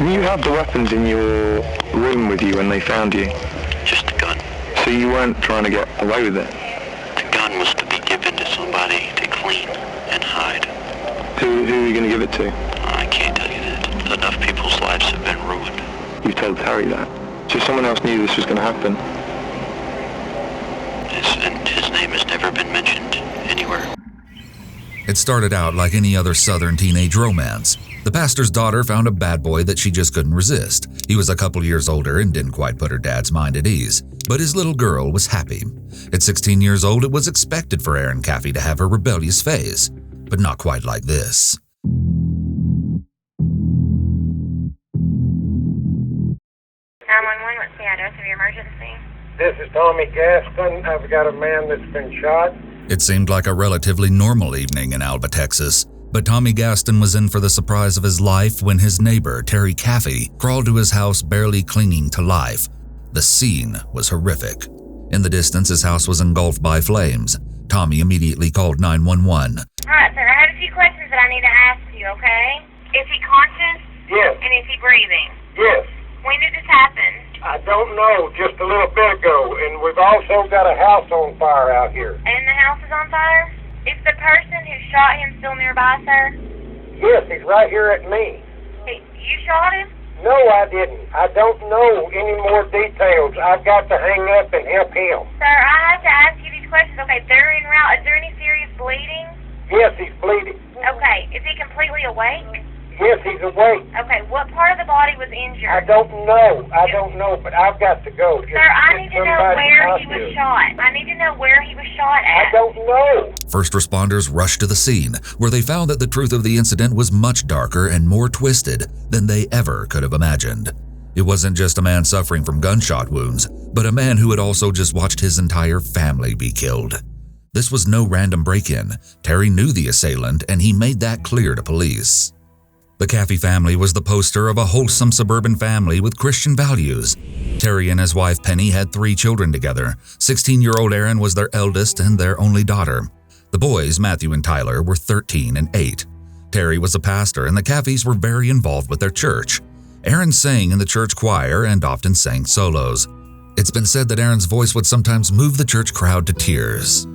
You had the weapons in your room with you when they found you? Just a gun. So you weren't trying to get away with it? The gun was to be given to somebody to clean and hide. Who are you going to give it to? I can't tell you that. Enough people's lives have been ruined. You told Terry that? So someone else knew this was going to happen? And his name has never been mentioned anywhere. It started out like any other Southern teenage romance. The pastor's daughter found a bad boy that she just couldn't resist. He was a couple years older and didn't quite put her dad's mind at ease, but his little girl was happy. At 16 years old, it was expected for Erin Caffey to have her rebellious phase, but not quite like this. 911, what's the address of your emergency? This is Tommy Gaston. I've got a man that's been shot. It seemed like a relatively normal evening in Alba, Texas, but Tommy Gaston was in for the surprise of his life when his neighbor, Terry Caffey, crawled to his house barely clinging to life. The scene was horrific. In the distance, his house was engulfed by flames. Tommy immediately called 911. All right, sir, I have a few questions that I need to ask you, okay? Is he conscious? Yes. And is he breathing? Yes. When did this happen? I don't know, just a little bit ago. And we've also got a house on fire out here. And the house is on fire? Is the person who shot him still nearby, sir? Yes, he's right here at me. You shot him? No, I didn't. I don't know any more details. I've got to hang up and help him. Sir, I have to ask you these questions. Okay, they're en route. Is there any serious bleeding? Yes, he's bleeding. Okay, is he completely awake? Yes, he's awake. Okay, what part of the body was injured? I don't know, but I've got to go. Sir, I need to know where he was shot. I need to know where he was shot at. I don't know. First responders rushed to the scene, where they found that the truth of the incident was much darker and more twisted than they ever could have imagined. It wasn't just a man suffering from gunshot wounds, but a man who had also just watched his entire family be killed. This was no random break-in. Terry knew the assailant, and he made that clear to police. The Caffey family was the poster of a wholesome suburban family with Christian values. Terry and his wife Penny had 3 children together. 16-year-old Erin was their eldest and their only daughter. The boys, Matthew and Tyler, were 13 and 8. Terry was a pastor, and the Caffeys were very involved with their church. Erin sang in the church choir and often sang solos. It's been said that Erin's voice would sometimes move the church crowd to tears.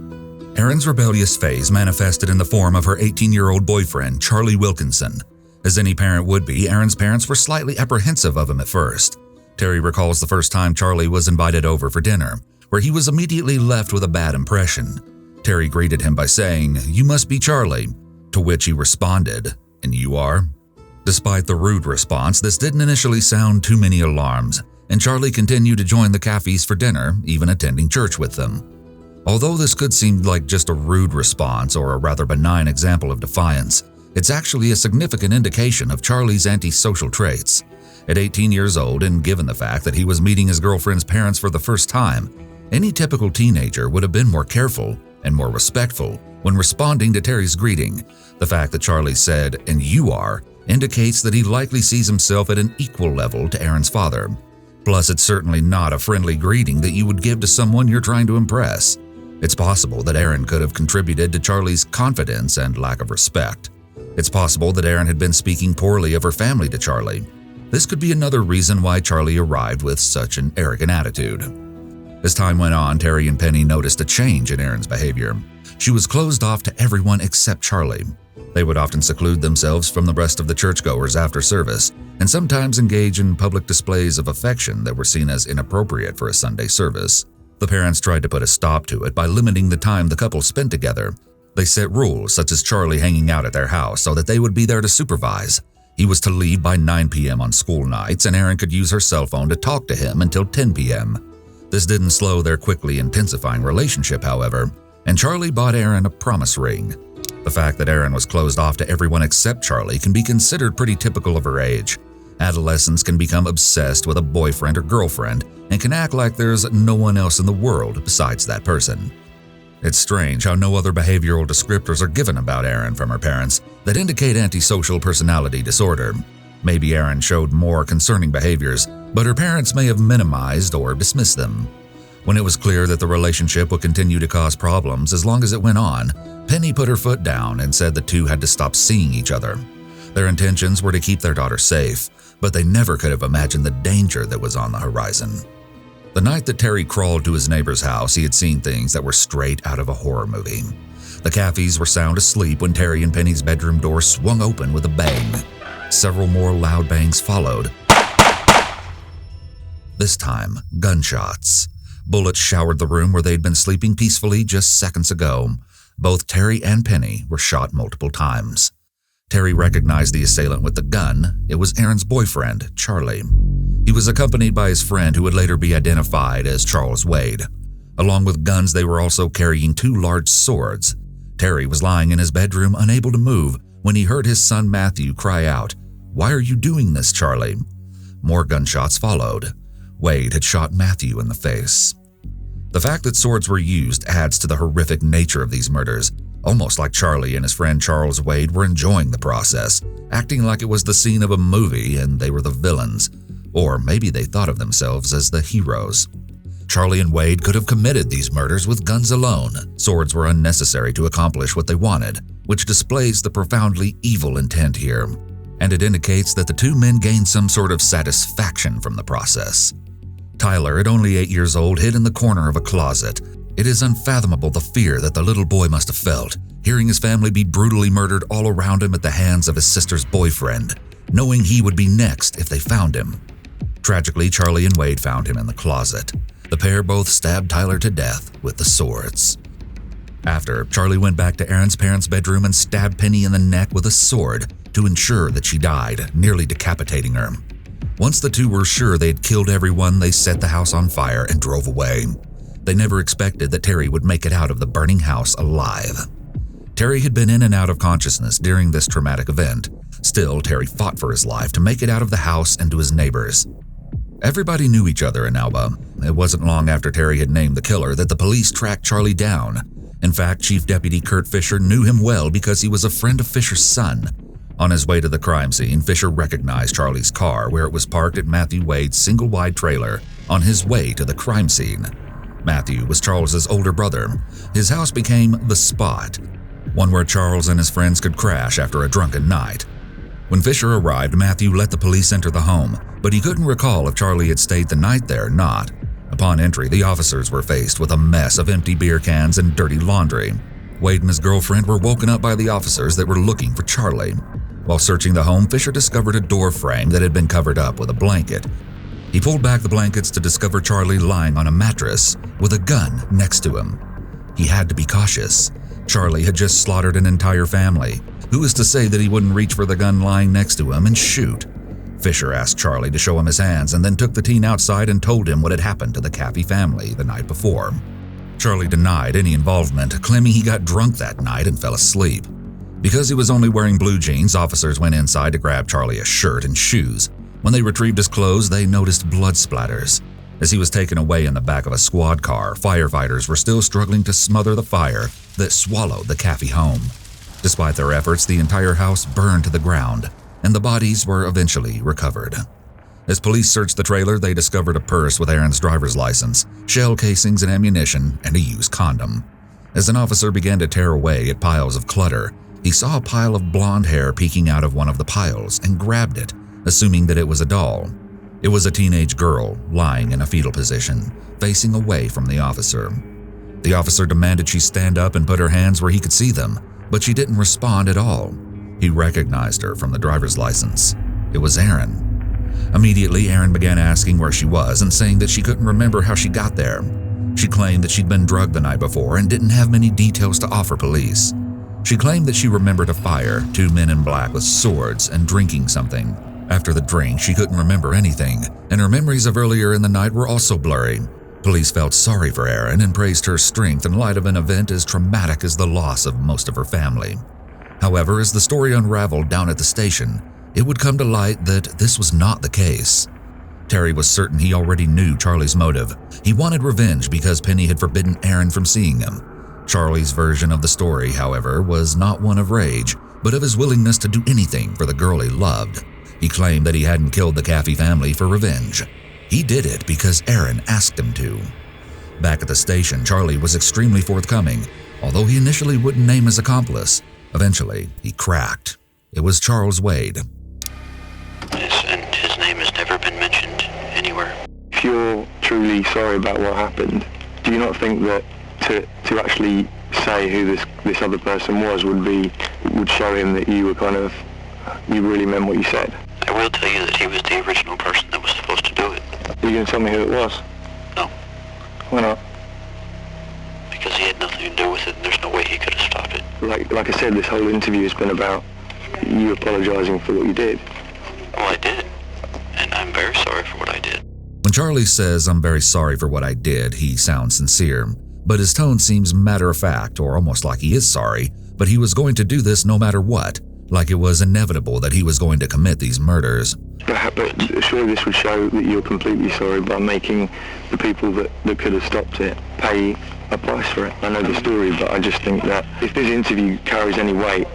Erin's rebellious phase manifested in the form of her 18-year-old boyfriend, Charlie Wilkinson. As any parent would be, Erin's parents were slightly apprehensive of him at first. Terry recalls the first time Charlie was invited over for dinner, where he was immediately left with a bad impression. Terry greeted him by saying, "You must be Charlie," to which he responded, "And you are?" Despite the rude response, this didn't initially sound too many alarms, and Charlie continued to join the Caffeys for dinner, even attending church with them. Although this could seem like just a rude response or a rather benign example of defiance, it's actually a significant indication of Charlie's antisocial traits. At 18 years old, and given the fact that he was meeting his girlfriend's parents for the first time, any typical teenager would have been more careful and more respectful when responding to Terry's greeting. The fact that Charlie said, "And you are," indicates that he likely sees himself at an equal level to Erin's father. Plus, it's certainly not a friendly greeting that you would give to someone you're trying to impress. It's possible that Erin could have contributed to Charlie's confidence and lack of respect. It's possible that Erin had been speaking poorly of her family to Charlie. This could be another reason why Charlie arrived with such an arrogant attitude. As time went on, Terry and Penny noticed a change in Erin's behavior. She was closed off to everyone except Charlie. They would often seclude themselves from the rest of the churchgoers after service, and sometimes engage in public displays of affection that were seen as inappropriate for a Sunday service. The parents tried to put a stop to it by limiting the time the couple spent together. They set rules, such as Charlie hanging out at their house so that they would be there to supervise. He was to leave by 9 p.m. on school nights, and Erin could use her cell phone to talk to him until 10 p.m. This didn't slow their quickly intensifying relationship, however, and Charlie bought Erin a promise ring. The fact that Erin was closed off to everyone except Charlie can be considered pretty typical of her age. Adolescents can become obsessed with a boyfriend or girlfriend and can act like there's no one else in the world besides that person. It's strange how no other behavioral descriptors are given about Erin from her parents that indicate antisocial personality disorder. Maybe Erin showed more concerning behaviors, but her parents may have minimized or dismissed them. When it was clear that the relationship would continue to cause problems as long as it went on, Penny put her foot down and said the two had to stop seeing each other. Their intentions were to keep their daughter safe, but they never could have imagined the danger that was on the horizon. The night that Terry crawled to his neighbor's house, he had seen things that were straight out of a horror movie. The Caffeys were sound asleep when Terry and Penny's bedroom door swung open with a bang. Several more loud bangs followed. This time, gunshots. Bullets showered the room where they'd been sleeping peacefully just seconds ago. Both Terry and Penny were shot multiple times. Terry recognized the assailant with the gun. It was Aaron's boyfriend, Charlie. He was accompanied by his friend who would later be identified as Charles Wade. Along with guns, they were also carrying 2 large swords. Terry was lying in his bedroom, unable to move, when he heard his son Matthew cry out, "Why are you doing this, Charlie?" More gunshots followed. Wade had shot Matthew in the face. The fact that swords were used adds to the horrific nature of these murders, almost like Charlie and his friend Charles Wade were enjoying the process, acting like it was the scene of a movie and they were the villains. Or maybe they thought of themselves as the heroes. Charlie and Wade could have committed these murders with guns alone. Swords were unnecessary to accomplish what they wanted, which displays the profoundly evil intent here. And it indicates that the 2 men gained some sort of satisfaction from the process. Tyler, at only 8 years old, hid in the corner of a closet. It is unfathomable the fear that the little boy must have felt, hearing his family be brutally murdered all around him at the hands of his sister's boyfriend, knowing he would be next if they found him. Tragically, Charlie and Wade found him in the closet. The pair both stabbed Tyler to death with the swords. After, Charlie went back to Aaron's parents' bedroom and stabbed Penny in the neck with a sword to ensure that she died, nearly decapitating her. Once the 2 were sure they'd killed everyone, they set the house on fire and drove away. They never expected that Terry would make it out of the burning house alive. Terry had been in and out of consciousness during this traumatic event. Still, Terry fought for his life to make it out of the house and to his neighbors. Everybody knew each other in Alba. It wasn't long after Terry had named the killer that the police tracked Charlie down. In fact, Chief Deputy Kurt Fisher knew him well because he was a friend of Fisher's son. On his way to the crime scene, Fisher recognized Charlie's car where it was parked at Matthew Wade's single-wide trailer on his way to the crime scene. Matthew was Charles's older brother. His house became the spot, one where Charles and his friends could crash after a drunken night. When Fisher arrived, Matthew let the police enter the home, but he couldn't recall if Charlie had stayed the night there or not. Upon entry, the officers were faced with a mess of empty beer cans and dirty laundry. Wade and his girlfriend were woken up by the officers that were looking for Charlie. While searching the home, Fisher discovered a door frame that had been covered up with a blanket. He pulled back the blankets to discover Charlie lying on a mattress with a gun next to him. He had to be cautious. Charlie had just slaughtered an entire family. Who is to say that he wouldn't reach for the gun lying next to him and shoot? Fisher asked Charlie to show him his hands and then took the teen outside and told him what had happened to the Caffey family the night before. Charlie denied any involvement, claiming he got drunk that night and fell asleep. Because he was only wearing blue jeans, officers went inside to grab Charlie a shirt and shoes. When they retrieved his clothes, they noticed blood splatters. As he was taken away in the back of a squad car, firefighters were still struggling to smother the fire that swallowed the Caffey home. Despite their efforts, the entire house burned to the ground, and the bodies were eventually recovered. As police searched the trailer, they discovered a purse with Aaron's driver's license, shell casings and ammunition, and a used condom. As an officer began to tear away at piles of clutter, he saw a pile of blonde hair peeking out of one of the piles and grabbed it, assuming that it was a doll. It was a teenage girl lying in a fetal position, facing away from the officer. The officer demanded she stand up and put her hands where he could see them, but she didn't respond at all. He recognized her from the driver's license. It was Aaron. Immediately, Aaron began asking where she was and saying that she couldn't remember how she got there. She claimed that she'd been drugged the night before and didn't have many details to offer police. She claimed that she remembered a fire, 2 men in black with swords, and drinking something. After the drink, she couldn't remember anything, and her memories of earlier in the night were also blurry. Police felt sorry for Aaron and praised her strength in light of an event as traumatic as the loss of most of her family. However, as the story unraveled down at the station, it would come to light that this was not the case. Terry was certain he already knew Charlie's motive. He wanted revenge because Penny had forbidden Aaron from seeing him. Charlie's version of the story, however, was not one of rage, but of his willingness to do anything for the girl he loved. He claimed that he hadn't killed the Caffey family for revenge. He did it because Aaron asked him to. Back at the station, Charlie was extremely forthcoming, although he initially wouldn't name his accomplice. Eventually, he cracked. It was Charles Wade. Yes, and his name has never been mentioned anywhere. If you're truly sorry about what happened, do you not think that to actually say who this other person was would show him that you really meant what you said? I will tell you that he was the original person that was supposed to do it. Are you going to tell me who it was? No, Why not? because he had nothing to do with it and there's no way he could have stopped it. Like I said, this whole interview has been about you apologizing for what you did. Well, I did, and I'm very sorry for what I did. When Charlie says, "I'm very sorry for what I did," he sounds sincere, but his tone seems matter-of-fact, or almost like he is sorry, but he was going to do this no matter what, like it was inevitable that he was going to commit these murders. But surely this would show that you're completely sorry by making the people that could have stopped it pay a price for it. I know the story, but I just think that if this interview carries any weight,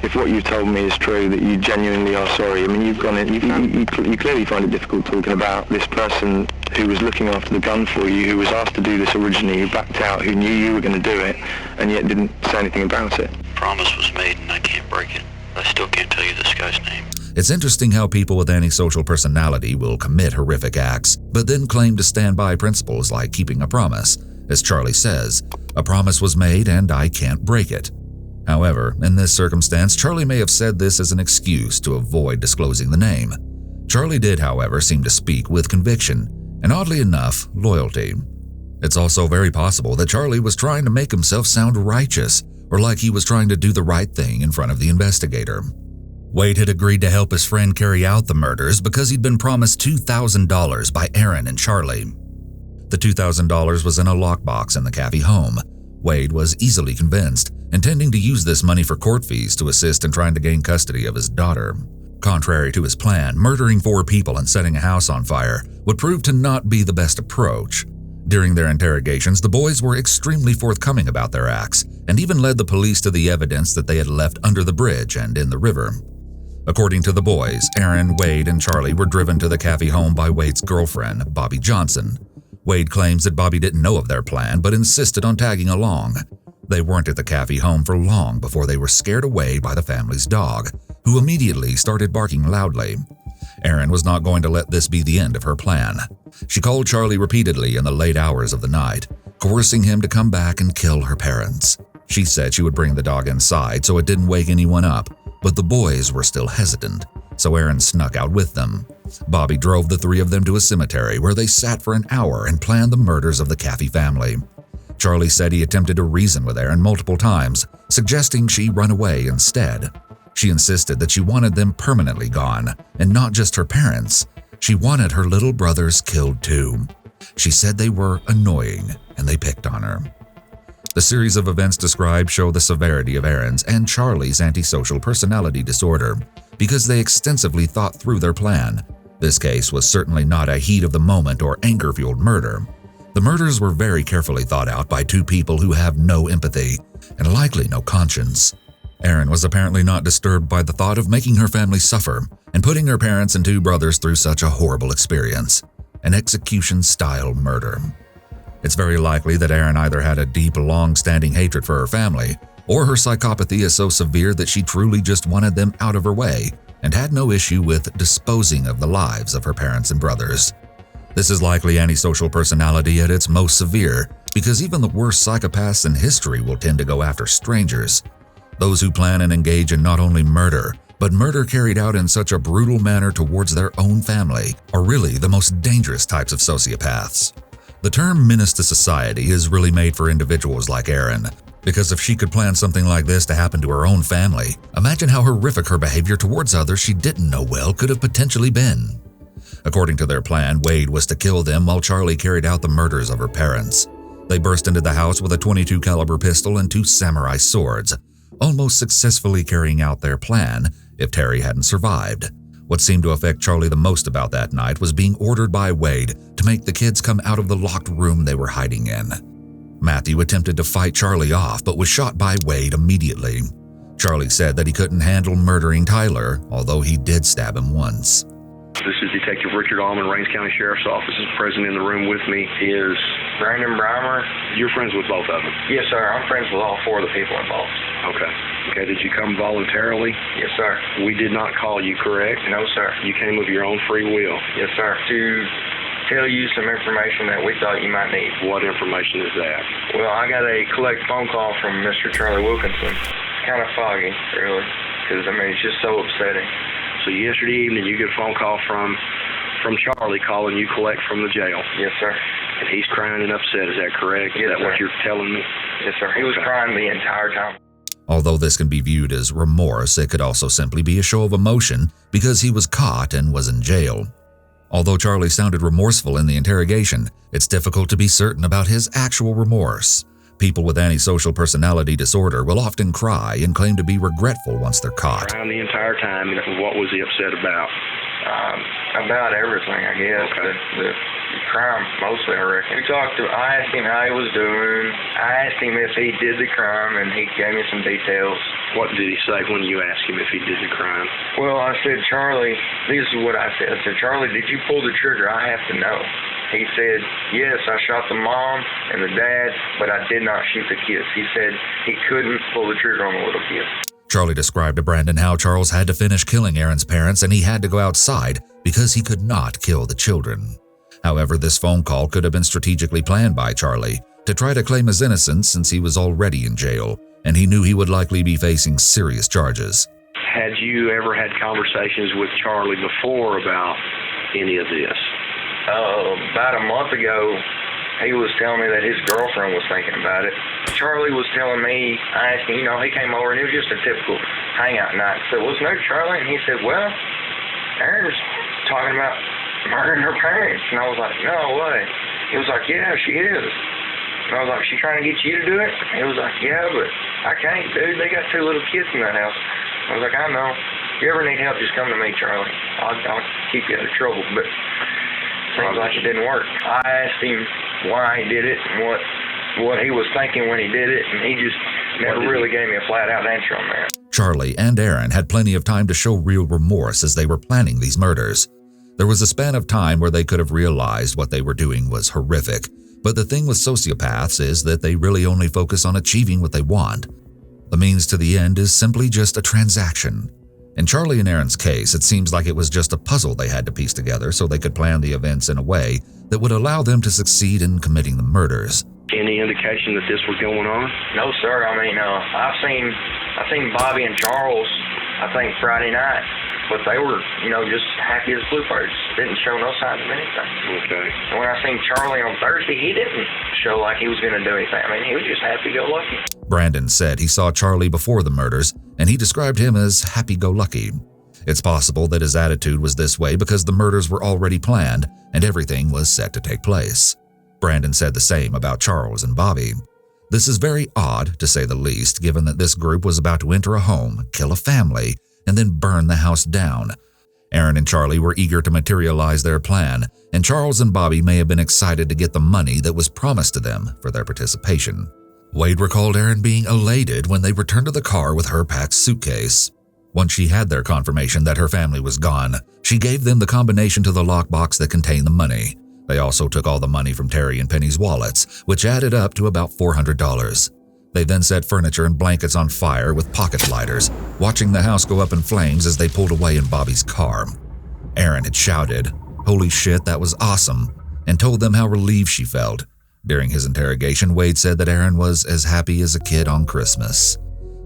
if what you've told me is true, that you genuinely are sorry, I mean, you clearly find it difficult talking about this person who was looking after the gun for you, who was asked to do this originally, who backed out, who knew you were going to do it, and yet didn't say anything about it. Promise was made and I can't break it. I still can't tell you this guy's name. It's interesting how people with antisocial personality will commit horrific acts, but then claim to stand by principles like keeping a promise. As Charlie says, "A promise was made and I can't break it." However, in this circumstance, Charlie may have said this as an excuse to avoid disclosing the name. Charlie did, however, seem to speak with conviction, and oddly enough, loyalty. It's also very possible that Charlie was trying to make himself sound righteous, or like he was trying to do the right thing in front of the investigator. Wade had agreed to help his friend carry out the murders because he'd been promised $2,000 by Aaron and Charlie. The $2,000 was in a lockbox in the Caffey home. Wade was easily convinced, intending to use this money for court fees to assist in trying to gain custody of his daughter. Contrary to his plan, murdering 4 people and setting a house on fire would prove to not be the best approach. During their interrogations, the boys were extremely forthcoming about their acts and even led the police to the evidence that they had left under the bridge and in the river. According to the boys, Aaron, Wade, and Charlie were driven to the Caffey home by Wade's girlfriend, Bobby Johnson. Wade claims that Bobby didn't know of their plan but insisted on tagging along. They weren't at the Caffey home for long before they were scared away by the family's dog, who immediately started barking loudly. Erin was not going to let this be the end of her plan. She called Charlie repeatedly in the late hours of the night, coercing him to come back and kill her parents. She said she would bring the dog inside so it didn't wake anyone up, but the boys were still hesitant, so Erin snuck out with them. Bobby drove the 3 of them to a cemetery where they sat for an hour and planned the murders of the Caffey family. Charlie said he attempted to reason with Erin multiple times, suggesting she run away instead. She insisted that she wanted them permanently gone, and not just her parents. She wanted her little brothers killed too. She said they were annoying and they picked on her. The series of events described show the severity of Erin's and Charlie's antisocial personality disorder because they extensively thought through their plan. This case was certainly not a heat-of-the-moment or anger-fueled murder. The murders were very carefully thought out by 2 people who have no empathy and likely no conscience. Erin was apparently not disturbed by the thought of making her family suffer and putting her parents and 2 brothers through such a horrible experience, an execution-style murder. It's very likely that Erin either had a deep, long-standing hatred for her family, or her psychopathy is so severe that she truly just wanted them out of her way and had no issue with disposing of the lives of her parents and brothers. This is likely antisocial personality at its most severe, because even the worst psychopaths in history will tend to go after strangers. Those who plan and engage in not only murder, but murder carried out in such a brutal manner towards their own family are really the most dangerous types of sociopaths. The term menace to society is really made for individuals like Erin, because if she could plan something like this to happen to her own family, imagine how horrific her behavior towards others she didn't know well could have potentially been. According to their plan, Wade was to kill them while Charlie carried out the murders of her parents. They burst into the house with a .22 caliber pistol and 2 samurai swords, almost successfully carrying out their plan if Terry hadn't survived. What seemed to affect Charlie the most about that night was being ordered by Wade to make the kids come out of the locked room they were hiding in. Matthew attempted to fight Charlie off but was shot by Wade immediately. Charlie said that he couldn't handle murdering Tyler, although he did stab him once. This is Detective Richard Allman, Rains County Sheriff's Office. Present in the room with me is Brandon Breimer. You're friends with both of them? Yes, sir. I'm friends with all 4 of the people involved. Okay. Okay, did you come voluntarily? Yes, sir. We did not call you, correct? No, sir. You came of your own free will. Yes, sir. To tell you some information that we thought you might need. What information is that? Well, I got a collect phone call from Mr. Charlie Wilkinson. Kind of foggy, really, because, I mean, it's just so upsetting. So yesterday evening you get a phone call from Charlie calling you collect from the jail. Yes, sir. And he's crying and upset, is that correct? Yes, is that sir. what you're telling me? Yes, sir. He was crying the entire time. Although this can be viewed as remorse, it could also simply be a show of emotion because he was caught and was in jail. Although Charlie sounded remorseful in the interrogation, it's difficult to be certain about his actual remorse. People with antisocial personality disorder will often cry and claim to be regretful once they're caught. Crying the entire time, what was he upset about? About everything, I guess. Okay. The crime, mostly, I reckon. I asked him how he was doing. I asked him if he did the crime, and he gave me some details. What did he say when you asked him if he did the crime? Well, I said, Charlie, this is what I said. I said, Charlie, did you pull the trigger? I have to know. He said, yes, I shot the mom and the dad, but I did not shoot the kids. He said he couldn't pull the trigger on the little kids. Charlie described to Brandon how Charles had to finish killing Aaron's parents and he had to go outside because he could not kill the children. However, this phone call could have been strategically planned by Charlie to try to claim his innocence since he was already in jail, and he knew he would likely be facing serious charges. Had you ever had conversations with Charlie before about any of this? About a month ago, he was telling me that his girlfriend was thinking about it. Charlie was telling me, I asked him, he came over and it was just a typical hangout night. I said, what's new, Charlie? And he said, well, Erin's talking about murdering her parents. And I was like, no way. He was like, yeah, she is. And I was like, she trying to get you to do it? He was like, yeah, but I can't, dude. They got 2 little kids in that house. I was like, I know. If you ever need help, just come to me, Charlie. I'll keep you out of trouble. But seems like it didn't work. I asked him why he did it and what he was thinking when he did it, and he just never really gave me a flat-out answer on that. Charlie and Erin had plenty of time to show real remorse as they were planning these murders. There was a span of time where they could have realized what they were doing was horrific, but the thing with sociopaths is that they really only focus on achieving what they want. The means to the end is simply just a transaction. In Charlie and Erin's case, it seems like it was just a puzzle they had to piece together so they could plan the events in a way that would allow them to succeed in committing the murders. Any indication that this was going on? No, sir. I mean, I seen Bobby and Charles, I think Friday night, but they were, just happy as bluebirds. Didn't show no signs of anything. Okay. And when I seen Charlie on Thursday, he didn't show like he was going to do anything. I mean, he was just happy-go-lucky. Brandon said he saw Charlie before the murders, and he described him as happy-go-lucky. It's possible that his attitude was this way because the murders were already planned and everything was set to take place. Brandon said the same about Charles and Bobby. This is very odd, to say the least, given that this group was about to enter a home, kill a family, and then burn the house down. Erin and Charlie were eager to materialize their plan, and Charles and Bobby may have been excited to get the money that was promised to them for their participation. Wade recalled Erin being elated when they returned to the car with her packed suitcase. Once she had their confirmation that her family was gone, she gave them the combination to the lockbox that contained the money. They also took all the money from Terry and Penny's wallets, which added up to about $400. They then set furniture and blankets on fire with pocket lighters, watching the house go up in flames as they pulled away in Bobby's car. Erin had shouted, "Holy shit, that was awesome," and told them how relieved she felt. During his interrogation, Wade said that Erin was as happy as a kid on Christmas.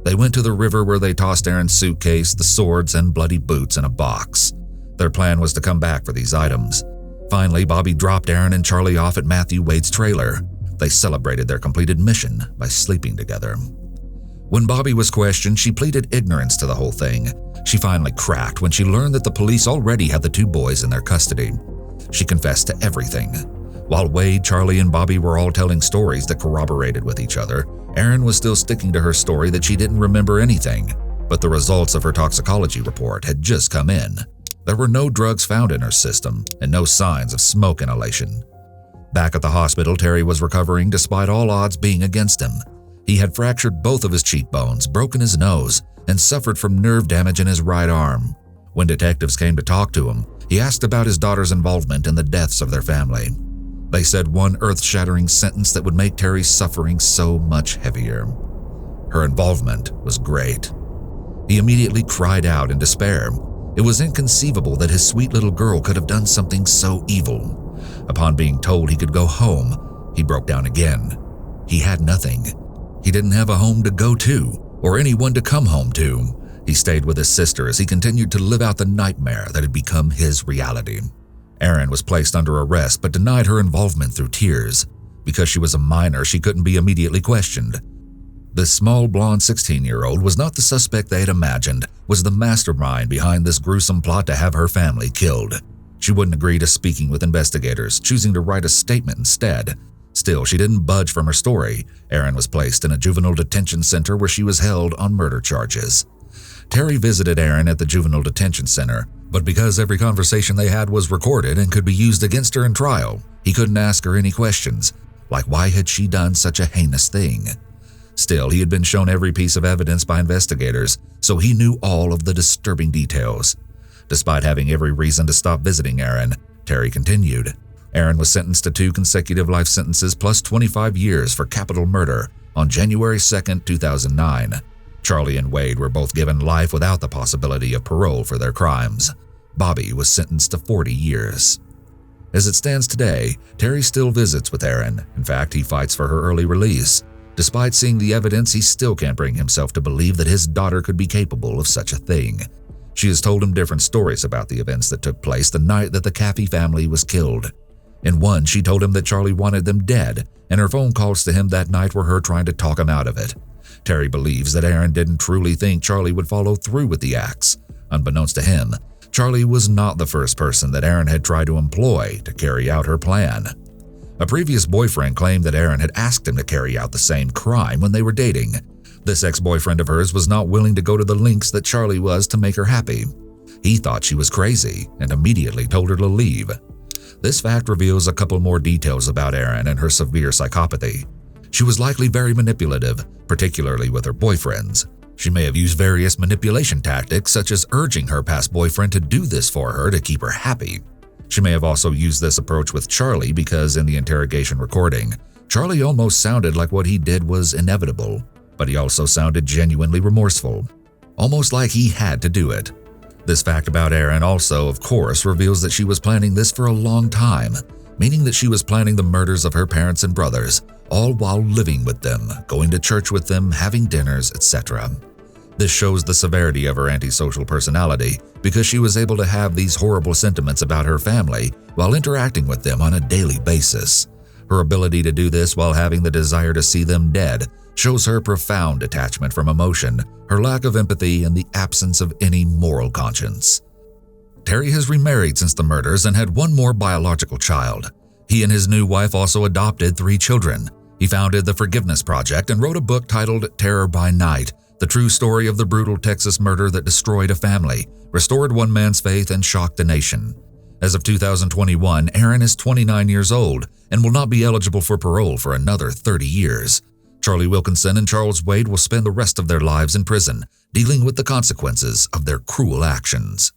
They went to the river where they tossed Erin's suitcase, the swords, and bloody boots in a box. Their plan was to come back for these items. Finally, Bobby dropped Erin and Charlie off at Matthew Wade's trailer. They celebrated their completed mission by sleeping together. When Bobby was questioned, she pleaded ignorance to the whole thing. She finally cracked when she learned that the police already had the 2 boys in their custody. She confessed to everything. While Wade, Charlie, and Bobby were all telling stories that corroborated with each other, Erin was still sticking to her story that she didn't remember anything. But the results of her toxicology report had just come in. There were no drugs found in her system and no signs of smoke inhalation. Back at the hospital, Terry was recovering despite all odds being against him. He had fractured both of his cheekbones, broken his nose, and suffered from nerve damage in his right arm. When detectives came to talk to him, he asked about his daughter's involvement in the deaths of their family. They said one earth-shattering sentence that would make Terry's suffering so much heavier. her involvement was great. He immediately cried out in despair. It was inconceivable that his sweet little girl could have done something so evil. Upon being told he could go home, he broke down again. He had nothing. He didn't have a home to go to, or anyone to come home to. He stayed with his sister as he continued to live out the nightmare that had become his reality. Erin was placed under arrest but denied her involvement through tears. Because she was a minor, she couldn't be immediately questioned. This small blonde 16-year-old was not the suspect they had imagined, was the mastermind behind this gruesome plot to have her family killed. She wouldn't agree to speaking with investigators, choosing to write a statement instead. Still, she didn't budge from her story. Erin was placed in a juvenile detention center where she was held on murder charges. Terry visited Erin at the juvenile detention center, but because every conversation they had was recorded and could be used against her in trial, he couldn't ask her any questions, like why had she done such a heinous thing. Still, he had been shown every piece of evidence by investigators, so he knew all of the disturbing details. Despite having every reason to stop visiting Erin, Terry continued. Erin was sentenced to 2 consecutive life sentences plus 25 years for capital murder on January 2, 2009. Charlie and Wade were both given life without the possibility of parole for their crimes. Bobby was sentenced to 40 years. As it stands today, Terry still visits with Erin. In fact, he fights for her early release. Despite seeing the evidence, he still can't bring himself to believe that his daughter could be capable of such a thing. She has told him different stories about the events that took place the night that the Caffey family was killed. In one, she told him that Charlie wanted them dead, and her phone calls to him that night were her trying to talk him out of it. Terry believes that Erin didn't truly think Charlie would follow through with the acts. Unbeknownst to him, Charlie was not the first person that Erin had tried to employ to carry out her plan. A previous boyfriend claimed that Erin had asked him to carry out the same crime when they were dating. This ex-boyfriend of hers was not willing to go to the lengths that Charlie was to make her happy. He thought she was crazy and immediately told her to leave. This fact reveals a couple more details about Erin and her severe psychopathy. She was likely very manipulative, particularly with her boyfriends. She may have used various manipulation tactics such as urging her past boyfriend to do this for her to keep her happy. She may have also used this approach with Charlie because in the interrogation recording, Charlie almost sounded like what he did was inevitable, but he also sounded genuinely remorseful, almost like he had to do it. This fact about Erin also, of course, reveals that she was planning this for a long time, meaning that she was planning the murders of her parents and brothers, all while living with them, going to church with them, having dinners, etc. This shows the severity of her antisocial personality because she was able to have these horrible sentiments about her family while interacting with them on a daily basis. Her ability to do this while having the desire to see them dead shows her profound detachment from emotion, her lack of empathy, and the absence of any moral conscience. Terry has remarried since the murders and had one more biological child. He and his new wife also adopted 3 children. He founded the Forgiveness Project and wrote a book titled Terror by Night, the true story of the brutal Texas murder that destroyed a family, restored one man's faith, and shocked a nation. As of 2021, Erin is 29 years old and will not be eligible for parole for another 30 years. Charlie Wilkinson and Charles Wade will spend the rest of their lives in prison, dealing with the consequences of their cruel actions.